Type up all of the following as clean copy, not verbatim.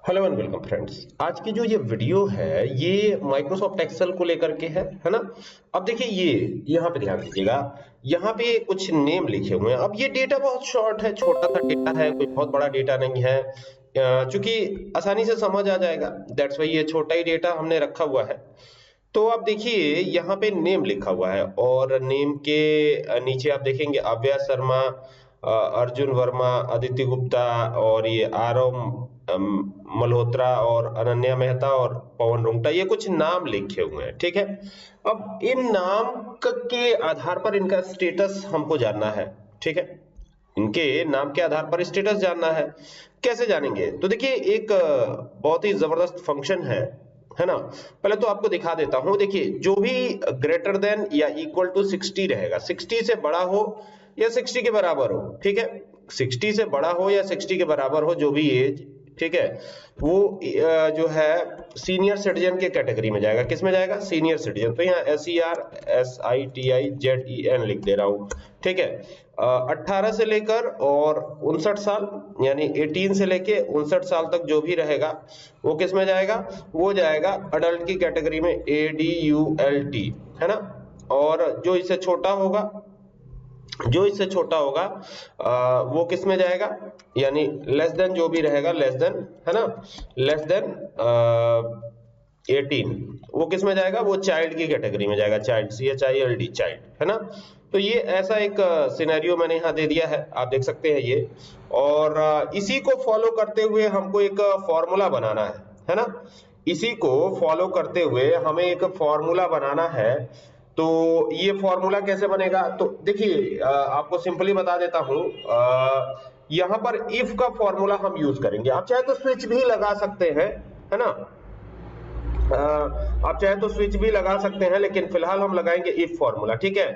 Hello and welcome friends. आज की जो ये वीडियो है ये माइक्रोसॉफ्ट एक्सेल को लेकर के है ना। अब देखिए ये यहाँ पे ध्यान दीजिएगा, यहाँ पे कुछ नेम लिखे हुए हैं। अब ये डेटा बहुत शॉर्ट है, छोटा सा डेटा है, कोई बहुत बड़ा डेटा नहीं है। चूंकि आसानी से समझ आ जाएगा, दैट्स वाई ये छोटा ही डेटा हमने रखा हुआ है। तो आप देखिए यहाँ पे नेम लिखा हुआ है और नेम के नीचे आप देखेंगे अव्या शर्मा, अर्जुन वर्मा, अदिति गुप्ता और ये आरव मल्होत्रा और अनन्या मेहता और पवन रुंगटा, ये कुछ नाम लिखे हुए हैं। ठीक है, अब इन नाम के आधार पर इनका स्टेटस हमको जानना है। ठीक है, इनके नाम के आधार पर स्टेटस जानना है। कैसे जानेंगे? तो देखिए एक बहुत ही जबरदस्त फंक्शन है ना। पहले तो आपको दिखा देता हूं। देखिए जो भी ग्रेटर देन या इक्वल टू 60 रहेगा, 60 से बड़ा हो या 60 के बराबर हो, ठीक है, 60 से बड़ा हो या 60 के बराबर हो जो भी एज, ठीक है, वो जो है सीनियर सिटीजन के कैटेगरी में जाएगा। किस में जाएगा? Senior citizen. तो यहाँ SERSITIZEN लिख दे रहा हूं। ठीक है, 18 से लेकर और 59 साल यानी 18 से लेके 59 साल तक जो भी रहेगा वो किस में जाएगा? वो जाएगा अडल्ट की कैटेगरी में, ADULT, है ना। और जो इससे छोटा होगा वो किस में जाएगा? यानी लेस देन जो भी रहेगा, लेस देन, है ना, लेस देन 18, वो किस में जाएगा? वो चाइल्ड की कैटेगरी में जाएगा, चाइल्ड, CHILD, चाइल्ड, है ना। तो ये ऐसा एक सिनेरियो मैंने यहाँ दे दिया है, आप देख सकते हैं ये। और इसी को फॉलो करते हुए हमको एक फॉर्मूला बनाना है ना। इसी को फॉलो करते हुए हमें एक फॉर्मूला बनाना है। तो ये फॉर्मूला कैसे बनेगा? तो देखिए आपको सिंपली बता देता हूं। यहां पर इफ का फॉर्मूला हम यूज करेंगे। आप चाहे तो स्विच भी लगा सकते हैं, है ना। आप चाहे तो स्विच भी लगा सकते हैं, लेकिन फिलहाल हम लगाएंगे इफ फॉर्मूला। ठीक है,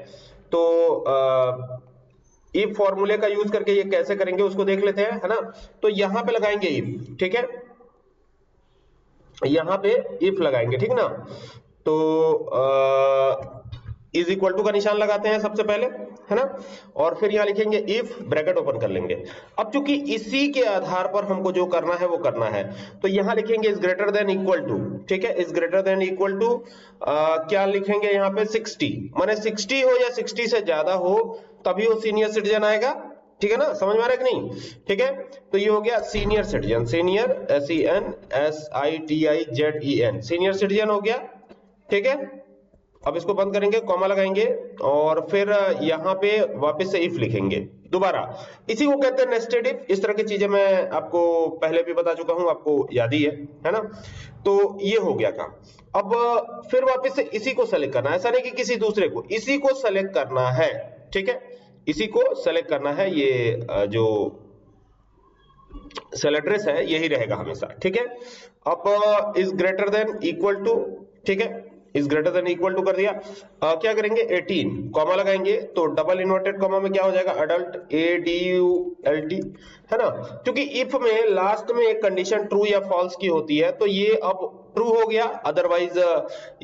तो इफ फॉर्मूले का यूज करके ये कैसे करेंगे उसको देख लेते हैं, है ना। तो यहां पे लगाएंगे इफ, ठीक है, यहां पे इफ लगाएंगे, ठीक ना। तो इज इक्वल टू का निशान लगाते हैं सबसे पहले, है ना, और फिर यहां लिखेंगे इफ, ब्रैकेट ओपन कर लेंगे। अब चूंकि इसी के आधार पर हमको जो करना है वो करना है, तो यहां लिखेंगे is greater than equal to. ठीक है, is greater than equal to क्या लिखेंगे यहाँ पे? 60, माने 60 हो या 60 से ज्यादा हो तभी वो सीनियर सिटीजन आएगा। ठीक है ना, समझ में आ रहा है कि नहीं? ठीक है, तो ये हो गया senior citizen, senior SENSITIZEN, senior citizen हो गया। ठीक है, अब इसको बंद करेंगे, कॉमा लगाएंगे और फिर यहाँ पे वापस से इफ लिखेंगे दोबारा। इसी को कहते हैं नेस्टेड इफ। इस तरह की चीजें मैं आपको पहले भी बता चुका हूं, आपको याद ही है ना। तो ये हो गया काम। अब फिर वापस से इसी को सेलेक्ट करना है, ऐसा नहीं कि किसी दूसरे को, इसी को सेलेक्ट करना है। ठीक है, इसी को सेलेक्ट करना है। ये जो सेल एड्रेस है यही रहेगा हमेशा। ठीक है, अब is greater than equal to, ठीक है, is greater than equal to कर दिया। क्या करेंगे? 18, कॉमा लगाएंगे, तो डबल इन्वर्टेड कॉमा में क्या हो जाएगा? अडल्ट, ADULT, है ना। क्योंकि इफ में लास्ट में एक कंडीशन ट्रू या फॉल्स की होती है, तो ये अब ट्रू हो गया, अदरवाइज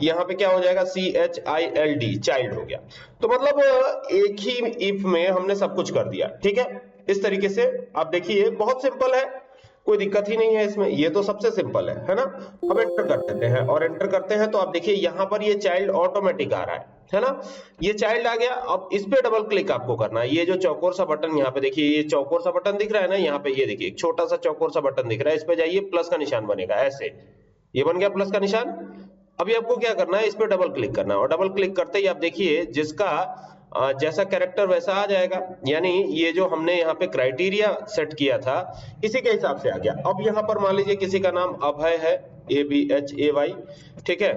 यहाँ पे क्या हो जाएगा? CHILD, चाइल्ड हो गया। तो मतलब एक ही इफ में हमने सब कुछ कर दिया। ठीक है, इस तरीके से आप देखिए, बहुत सिंपल है, कोई दिक्कत ही नहीं है इसमें। ये तो सबसे सिंपल है ना। अब एंटर कर देते हैं, और एंटर करते हैं तो आप देखिए यहाँ पर ये चाइल्ड ऑटोमेटिक आ रहा है ना। ये चाइल्ड आ गया। अब इस पे डबल क्लिक आपको करना है। ये जो चौकोर सा बटन यहाँ पे देखिए, ये चौकोर सा बटन दिख रहा है ना, यहाँ पे ये देखिए एक छोटा सा चौकोर सा बटन दिख रहा है, इस पे जाइए, प्लस का निशान बनेगा ऐसे, ये बन गया प्लस का निशान। अभी आपको क्या करना है? इस पे डबल क्लिक करना है, और डबल क्लिक करते ही आप देखिए जिसका जैसा कैरेक्टर वैसा आ जाएगा। यानी ये जो हमने यहाँ पे क्राइटेरिया सेट किया था इसी के हिसाब से आ गया। अब यहाँ पर मान लीजिए किसी का नाम अभय है, ABHAY, ठीक है,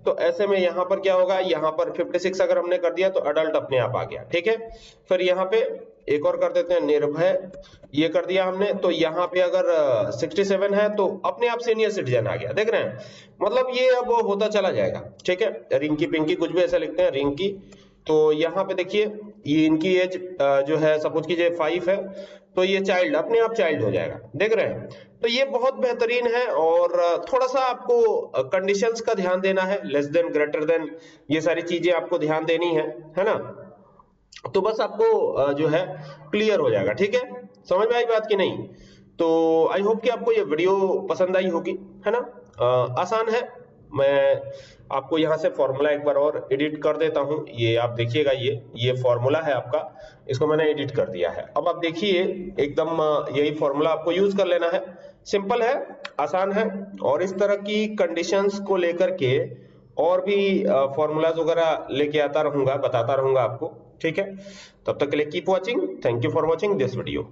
तो ऐसे में यहाँ पर क्या होगा? यहाँ पर 56 अगर हमने कर दिया तो अडल्ट अपने आप आ गया। ठीक है, फिर यहाँ पे एक और कर देते हैं, निर्भय, ये कर दिया हमने। तो यहाँ पे अगर 67 है तो अपने आप सीनियर सिटीजन आ गया। देख रहे हैं, मतलब ये अब होता चला जाएगा। ठीक है, रिंकी पिंकी कुछ भी ऐसा लिखते हैं, रिंकी। तो यहाँ पे देखिए ये इनकी एज जो है सपोज कीजिए 5 है, तो ये चाइल्ड अपने आप चाइल्ड हो जाएगा। देख रहे हैं, तो ये बहुत बेहतरीन है। और थोड़ा सा आपको कंडीशंस का ध्यान देना है, लेस देन, ग्रेटर देन, ये सारी चीजें आपको ध्यान देनी है ना। तो बस आपको जो है क्लियर हो जाएगा। ठीक है, समझ में आई बात कि नहीं? तो आई होप कि आपको ये वीडियो पसंद आई होगी, है ना। आसान है। मैं आपको यहाँ से फॉर्मूला एक बार और एडिट कर देता हूँ। ये आप देखिएगा, ये फॉर्मूला है आपका, इसको मैंने एडिट कर दिया है। अब आप देखिए एकदम यही फॉर्मूला आपको यूज कर लेना है। सिंपल है, आसान है, और इस तरह की कंडीशंस को लेकर के और भी फॉर्मूलाज वगैरह लेके आता रहूंगा, बताता रहूंगा आपको, ठीक है। तब तक के लिए keep watching. Thank you for watching this video.